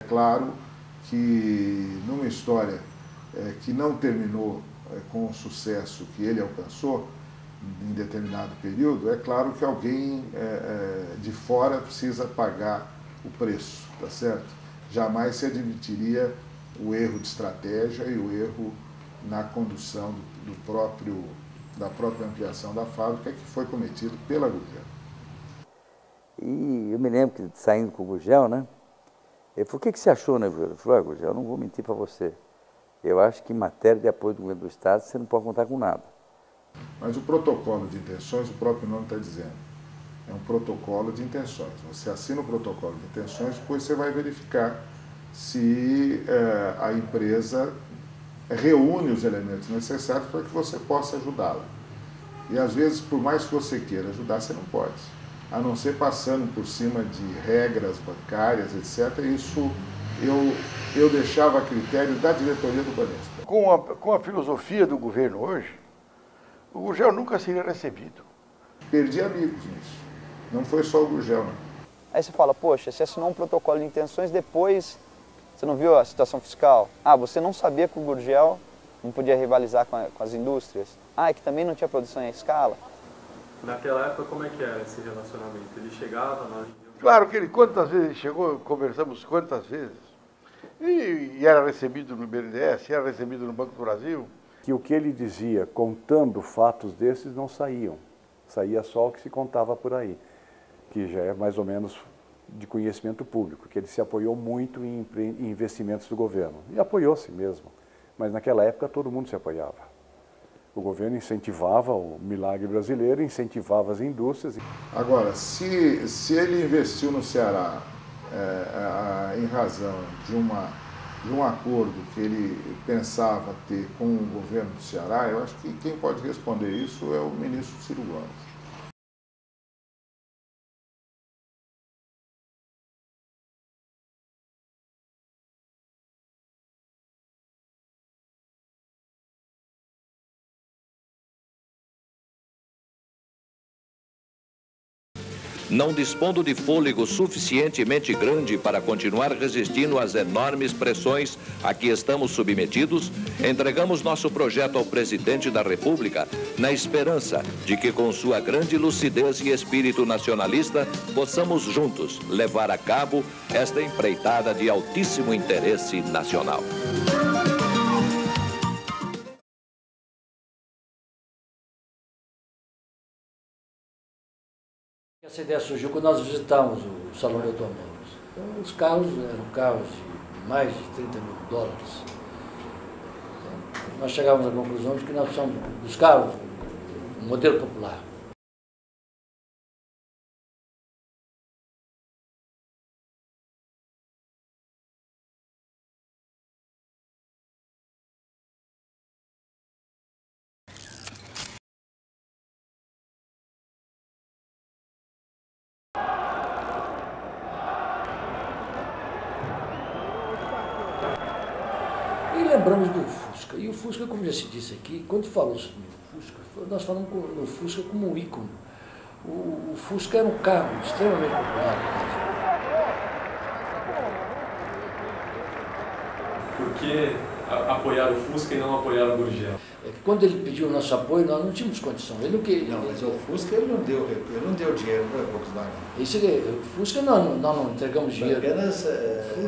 Claro que numa história que não terminou com o sucesso que ele alcançou em determinado período, é claro que alguém de fora precisa pagar o preço, tá certo? Jamais se admitiria o erro de estratégia e o erro na condução da própria ampliação da fábrica que foi cometido pela Gurgel. E eu me lembro que saindo com o Gurgel, né? Ele falou, o que você achou, né, Gurgel? Eu falei, Gurgel, eu não vou mentir para você. Eu acho que em matéria de apoio do governo do Estado, você não pode contar com nada. Mas o protocolo de intenções, o próprio nome está dizendo, é um protocolo de intenções. Você assina o protocolo de intenções, depois você vai verificar se a empresa reúne os elementos necessários para que você possa ajudá-la. E às vezes, por mais que você queira ajudar, você não pode. A não ser passando por cima de regras bancárias, etc. Isso eu deixava a critério da diretoria do Banespa. Com a filosofia do governo hoje, o Gurgel nunca seria recebido. Perdi amigos nisso. Não foi só o Gurgel, não. Aí você fala, poxa, você assinou um protocolo de intenções, depois você não viu a situação fiscal? Ah, você não sabia que o Gurgel não podia rivalizar com as indústrias? Ah, e que também não tinha produção em escala? Naquela época, como é que era esse relacionamento? Ele chegava na... Claro que ele, quantas vezes ele chegou, conversamos quantas vezes, e era recebido no BNDES, era recebido no Banco do Brasil. Que o que ele dizia, contando fatos desses, não saíam. Saía só o que se contava por aí, que já é mais ou menos de conhecimento público, que ele se apoiou muito em investimentos do governo. E apoiou-se mesmo, mas naquela época todo mundo se apoiava. O governo incentivava o milagre brasileiro, incentivava as indústrias. Agora, se ele investiu no Ceará em razão de um acordo que ele pensava ter com o governo do Ceará, eu acho que quem pode responder isso é o ministro Ciro Gomes. Não dispondo de fôlego suficientemente grande para continuar resistindo às enormes pressões a que estamos submetidos, entregamos nosso projeto ao presidente da República na esperança de que, com sua grande lucidez e espírito nacionalista, possamos juntos levar a cabo esta empreitada de altíssimo interesse nacional. Essa ideia surgiu quando nós visitávamos o Salão de Automóveis. Então, os carros eram carros de mais de 30 mil dólares. Então, nós chegávamos à conclusão de que nós precisamos buscar um modelo popular. E lembramos do Fusca. E o Fusca, como já se disse aqui, quando falou sobre o Fusca, nós falamos no Fusca como um ícone. O Fusca era um carro extremamente popular. Por que apoiar o Fusca e não apoiar o Gurgel? É que quando ele pediu o nosso apoio, nós não tínhamos condição. Ele não queria. Não, mas o Fusca ele não deu dinheiro para a Volkswagen. O Fusca nós não entregamos dinheiro. Apenas,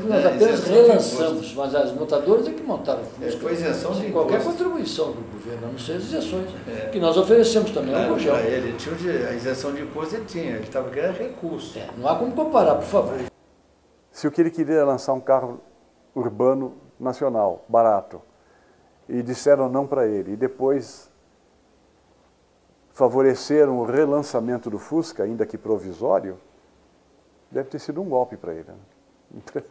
nós apenas relançamos, mas as montadoras é que montaram o Fusca. Foi isenção de qualquer contribuição do governo, a não ser as isenções, que nós oferecemos também ao Gurgel. Ele tinha a isenção de imposto, ele tinha, ele estava querendo recurso. Não há como comparar, por favor. Se o que ele queria era lançar um carro urbano nacional, barato, e disseram não para ele, e depois favoreceram o relançamento do Fusca, ainda que provisório, deve ter sido um golpe para ele. Né?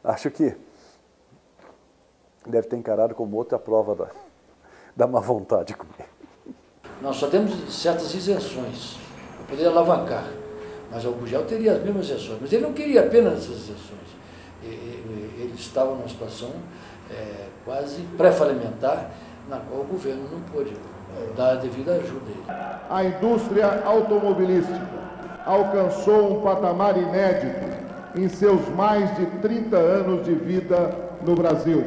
Acho que deve ter encarado como outra prova da má vontade comigo. Nós só temos certas isenções para poder alavancar, mas o Gurgel teria as mesmas isenções, mas ele não queria apenas essas isenções. Ele estava numa situação quase pré-falimentar, na qual o governo não pôde dar a devida ajuda a ele. A indústria automobilística alcançou um patamar inédito em seus mais de 30 anos de vida no Brasil.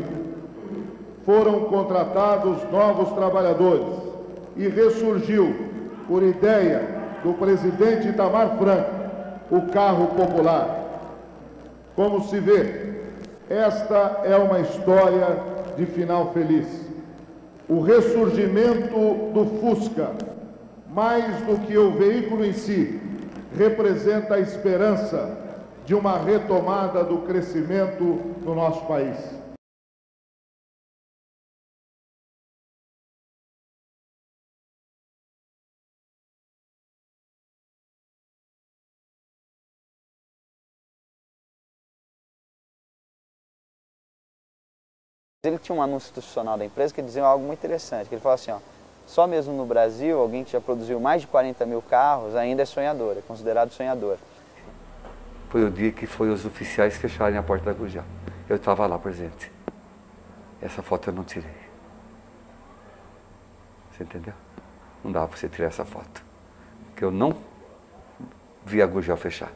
Foram contratados novos trabalhadores e ressurgiu, por ideia do presidente Itamar Franco, o carro popular. Como se vê, esta é uma história de final feliz. O ressurgimento do Fusca, mais do que o veículo em si, representa a esperança de uma retomada do crescimento no nosso país. Ele tinha um anúncio institucional da empresa que dizia algo muito interessante, que ele falou assim, ó, só mesmo no Brasil, alguém que já produziu mais de 40 mil carros ainda é sonhador, é considerado sonhador. Foi o dia que foi os oficiais fecharem a porta da Gurgel. Eu estava lá presente. Essa foto eu não tirei. Você entendeu? Não dava para você tirar essa foto. Porque eu não vi a Gurgel fechar.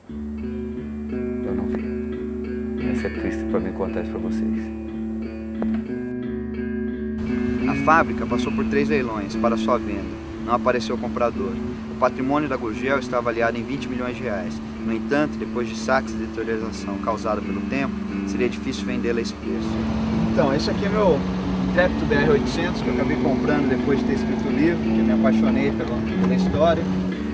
Eu não vi. Essa é triste para mim contar isso para vocês. A fábrica passou por 3 leilões para sua venda. Não apareceu comprador. O patrimônio da Gurgel está avaliado em 20 milhões de reais. No entanto, depois de saques de deterioração causada pelo tempo, seria difícil vendê-la a esse preço. Então, esse aqui é meu Intrepid BR-800, que eu acabei comprando depois de ter escrito o livro, que eu me apaixonei pela história.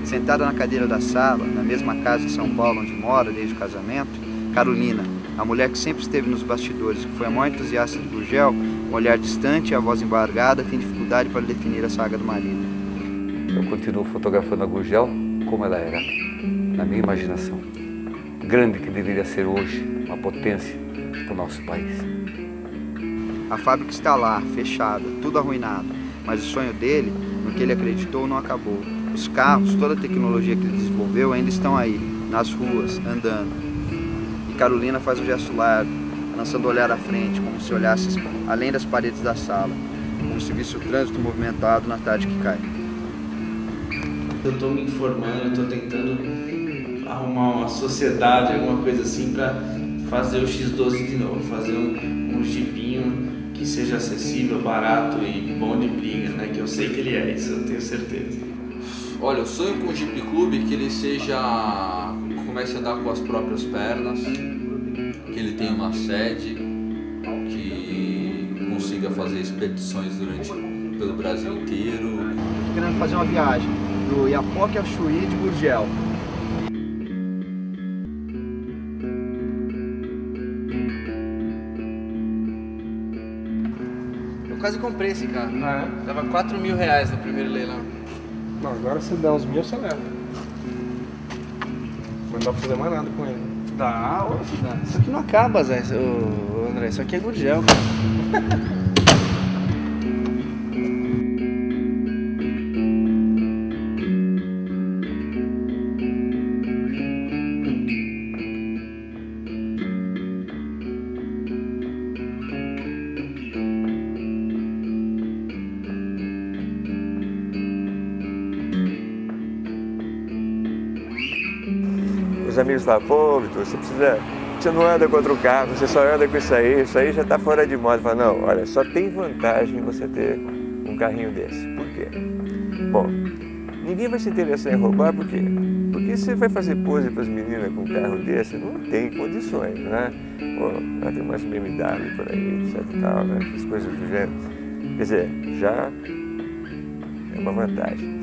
Sentada na cadeira da sala, na mesma casa em São Paulo onde mora desde o casamento, Carolina, a mulher que sempre esteve nos bastidores, que foi a maior entusiasta de Gurgel, um olhar distante e a voz embargada, tem dificuldade para definir a saga do marido. Eu continuo fotografando a Gurgel como ela era, na minha imaginação. Grande que deveria ser hoje, uma potência para o nosso país. A fábrica está lá, fechada, tudo arruinado, mas o sonho dele, no que ele acreditou, não acabou. Os carros, toda a tecnologia que ele desenvolveu ainda estão aí, nas ruas, andando. E Carolina faz um gesto largo, lançando o olhar à frente, como se olhasse além das paredes da sala, como se visse o trânsito movimentado na tarde que cai. Eu estou me informando, eu estou tentando arrumar uma sociedade, alguma coisa assim, para fazer o X12 de novo, fazer um jipinho que seja acessível, barato e bom de briga, né? Que eu sei que ele é, isso eu tenho certeza. Olha, eu sonho com o Jeep Clube que ele comece a andar com as próprias pernas, que ele tenha uma sede, que consiga fazer expedições pelo Brasil inteiro. Estou querendo fazer uma viagem do Iapoque ao Chuí de Gurgel. Eu quase comprei esse carro. Ah, é? Dava 4 mil reais no primeiro leilão. Não, agora se der uns 1000, você leva. Não dá pra fazer mais nada com ele. Dá, dá. Isso aqui não acaba, Zé, André. Isso aqui é Gurgel, cara. Os amigos falam, pô, Vitor, você não anda com outro carro, você só anda com isso aí já está fora de moda. Fala, não, olha, só tem vantagem você ter um carrinho desse. Por quê? Bom, ninguém vai se interessar em roubar, por quê? Porque você vai fazer pose para as meninas com um carro desse, não tem condições, né? Pô, tem umas BMW por aí, etc e tal, né? Essas coisas do gênero. Quer dizer, já é uma vantagem.